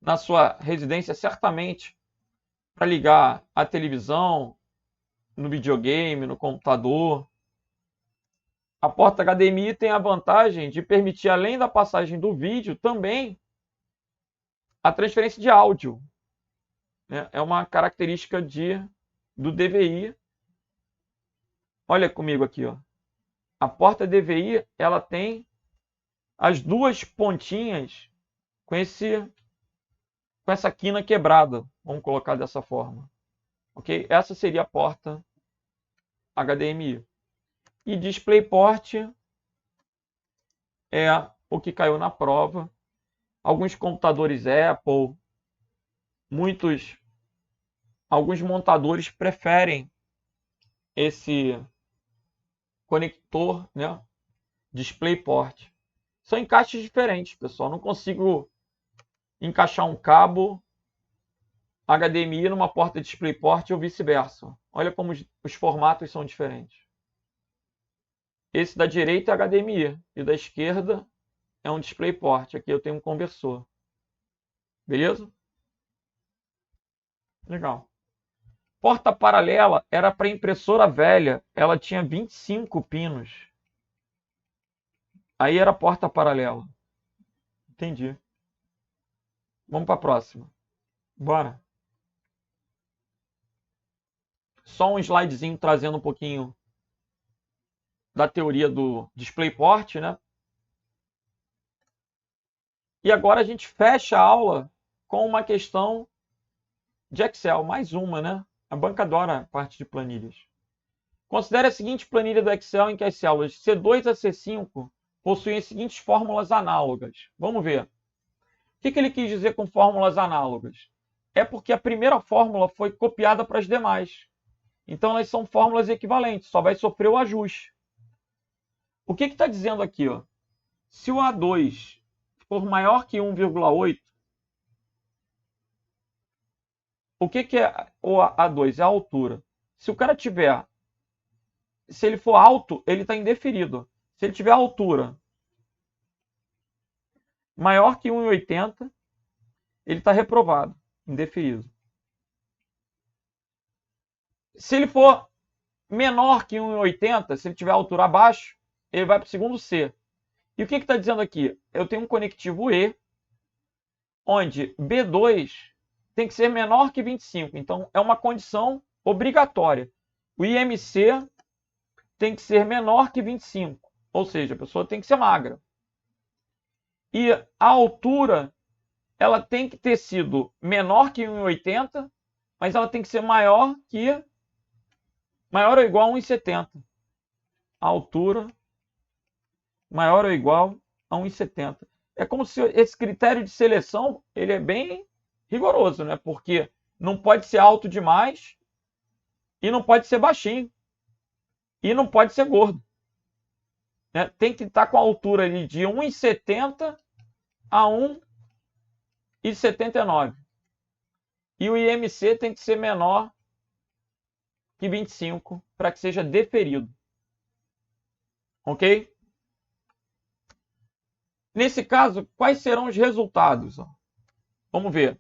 A: na sua residência certamente para ligar a televisão, no videogame, no computador. A porta HDMI tem a vantagem de permitir, além da passagem do vídeo, também a transferência de áudio. É uma característica do DVI. Olha comigo aqui, ó. A porta DVI, ela tem as duas pontinhas com essa quina quebrada. Vamos colocar dessa forma. Ok? Essa seria a porta HDMI. E DisplayPort é o que caiu na prova. Alguns computadores Apple, alguns montadores preferem esse conector, né? DisplayPort. São encaixes diferentes, pessoal. Não consigo encaixar um cabo HDMI numa porta DisplayPort ou vice-versa. Olha como os formatos são diferentes. Esse da direita é HDMI e da esquerda é um DisplayPort. Aqui eu tenho um conversor. Beleza? Legal. Porta paralela era para impressora velha. Ela tinha 25 pinos. Aí era porta paralela. Entendi. Vamos para a próxima. Bora. Só um slidezinho trazendo um pouquinho da teoria do DisplayPort, né? E agora a gente fecha a aula com uma questão de Excel, mais uma, né? A banca adora a parte de planilhas. Considere a seguinte planilha do Excel em que as células C2 a C5 possuem as seguintes fórmulas análogas. Vamos ver. O que ele quis dizer com fórmulas análogas? É porque a primeira fórmula foi copiada para as demais. Então, elas são fórmulas equivalentes, só vai sofrer o ajuste. O que está dizendo aqui? Ó? Se o A2 for maior que 1,8, o que é o A2? É a altura. Se o cara tiver... Se ele for alto, ele está indeferido. Se ele tiver altura maior que 1,80, ele está reprovado, indeferido. Se ele for menor que 1,80, se ele tiver altura abaixo, ele vai para o segundo C. E o que está dizendo aqui? Eu tenho um conectivo E, onde B2 tem que ser menor que 25. Então, é uma condição obrigatória. O IMC tem que ser menor que 25. Ou seja, a pessoa tem que ser magra. E a altura ela tem que ter sido menor que 1,80, mas ela tem que ser maior ou igual a 1,70. A altura maior ou igual a 1,70. É como se esse critério de seleção ele é bem rigoroso, né? Porque não pode ser alto demais e não pode ser baixinho e não pode ser gordo. Né? Tem que estar com a altura ali de 1,70 a 1,79. E o IMC tem que ser menor que 25 para que seja deferido. Ok? Nesse caso, quais serão os resultados? Vamos ver.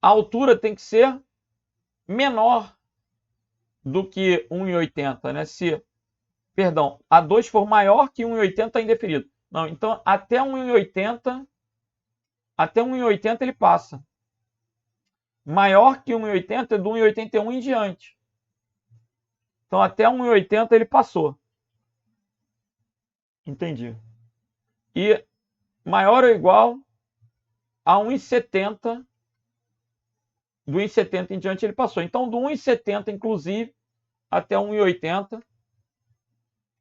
A: A altura tem que ser menor do que 1,80, né? Se, perdão, A2 for maior que 1,80 está indeferido. Não, então até 1,80 ele passa. Maior que 1,80 é do 1,81 em diante. Então até 1,80 ele passou. Entendi. E maior ou igual a 1,70, do 1,70 em diante ele passou. Então do 1,70 inclusive até 1,80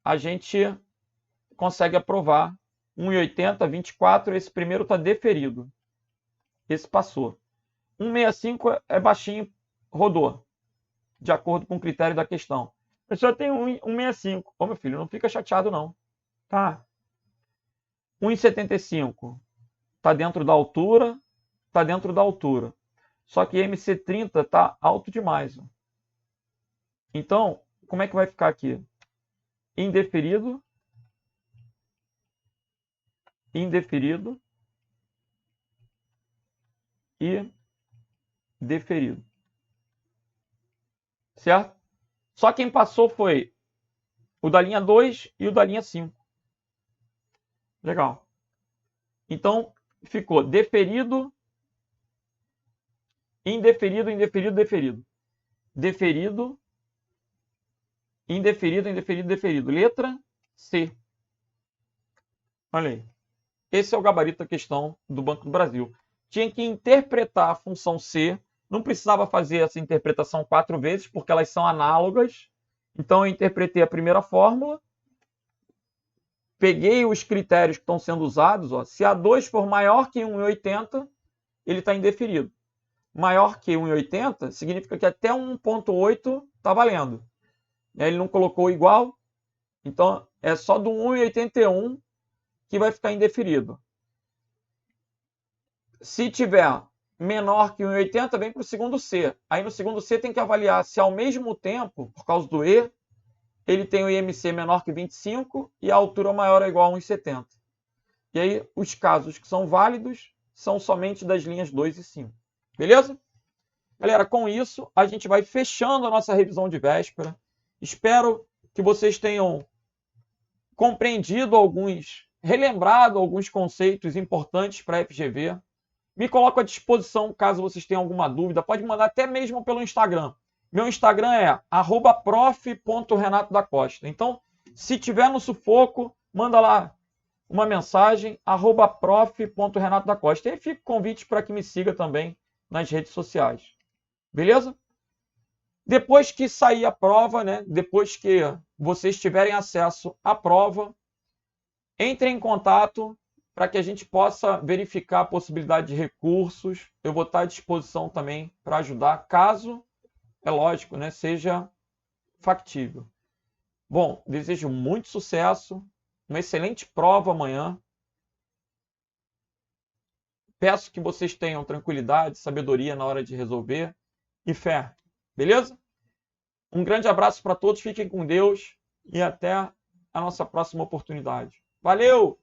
A: a gente consegue aprovar. 1,80, 24, esse primeiro está deferido. Esse passou. 1,65 é baixinho, rodou, de acordo com o critério da questão. Eu só tenho 1,65. Ô, meu filho, não fica chateado, não. Tá. 1,75 está dentro da altura, está dentro da altura. Só que MC30 está alto demais. Ó. Então, como é que vai ficar aqui? Indeferido, indeferido e deferido. Certo? Só quem passou foi o da linha 2 e o da linha 5. Legal. Então, ficou deferido, indeferido, indeferido, deferido. Deferido, indeferido, indeferido, deferido. Letra C. Olha aí. Esse é o gabarito da questão do Banco do Brasil. Tinha que interpretar a função C. Não precisava fazer essa interpretação 4 vezes, porque elas são análogas. Então, eu interpretei a primeira fórmula. Peguei os critérios que estão sendo usados. Ó. Se A2 for maior que 1,80, ele está indeferido. Maior que 1,80 significa que até 1,8 está valendo. Ele não colocou igual. Então, é só do 1,81 que vai ficar indeferido. Se tiver menor que 1,80, vem para o segundo C. Aí no segundo C tem que avaliar se ao mesmo tempo, por causa do E, ele tem o IMC menor que 25 e a altura maior ou igual a 1,70. E aí os casos que são válidos são somente das linhas 2 e 5. Beleza? Galera, com isso a gente vai fechando a nossa revisão de véspera. Espero que vocês tenham compreendido relembrado alguns conceitos importantes para a FGV. Me coloco à disposição caso vocês tenham alguma dúvida. Pode mandar até mesmo pelo Instagram. Meu Instagram é @prof.renatodacosta. Então, se tiver no sufoco, manda lá uma mensagem, @prof.renatodacosta. E aí fica o convite para que me siga também nas redes sociais. Beleza? Depois que sair a prova, né? Depois que vocês tiverem acesso à prova, entrem em contato para que a gente possa verificar a possibilidade de recursos. Eu vou estar à disposição também para ajudar, caso, é lógico, né, seja factível. Bom, desejo muito sucesso, uma excelente prova amanhã. Peço que vocês tenham tranquilidade, sabedoria na hora de resolver e fé. Beleza? Um grande abraço para todos, fiquem com Deus e até a nossa próxima oportunidade. Valeu!